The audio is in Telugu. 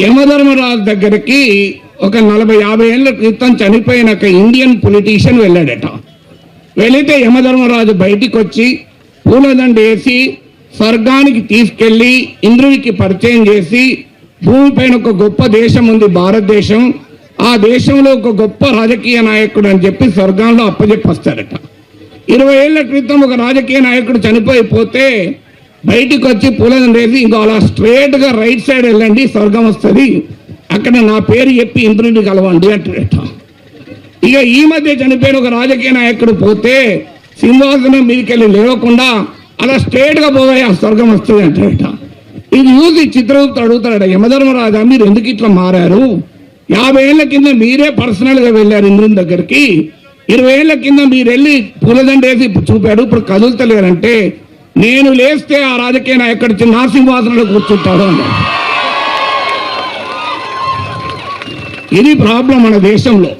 యమధర్మరాజు దగ్గరికి ఒక 40-50 ఏళ్ల క్రితం చనిపోయిన ఒక ఇండియన్ పొలిటీషియన్ వెళ్ళాడట. వెళితే యమధర్మరాజు బయటికి వచ్చి పూలదండ వేసి స్వర్గానికి తీసుకెళ్లి ఇంద్రుడికి పరిచయం చేసి, భూమిపైన ఒక గొప్ప దేశం ఉంది భారతదేశం, ఆ దేశంలో ఒక గొప్ప రాజకీయ నాయకుడు అని చెప్పి స్వర్గంలో అప్పచెప్పొస్తాడట. 20 ఏళ్ల క్రితం ఒక రాజకీయ నాయకుడు చనిపోయిపోతే బయటికి వచ్చి పూలదండ వేసి, ఇంకో అలా స్ట్రేట్ గా రైట్ సైడ్ వెళ్ళండి స్వర్గం వస్తుంది, అక్కడ నా పేరు చెప్పి ఇంద్రుడిని కలవండి అంటాడట. ఇక ఈ మధ్య చనిపోయిన ఒక రాజకీయ నాయకుడు పోతే సింహాసనం మీదకి వెళ్ళి లేవకుండా అలా స్ట్రేట్ గా పోయా స్వర్గం వస్తుంది అంటాడట. ఇది చూసి చిత్రగుప్తుడు అడుగుతాడట, యమధర్మరాజా మీరు ఎందుకు ఇట్లా మారారు? 50 ఏళ్ల కింద మీరే పర్సనల్ గా వెళ్ళారు ఇంద్రుని దగ్గరికి, 20 ఏళ్ల కింద మీరు వెళ్ళి పూలదండ వేసి చూపాడు, ఇప్పుడు కదులుతలేరంటే నేను లేస్తే ఆ రాజకీయ నాయకుడు నా సింహాసనంలో కూర్చుంటాడు అన్నాడు. ఇది ప్రాబ్లం మన దేశంలో.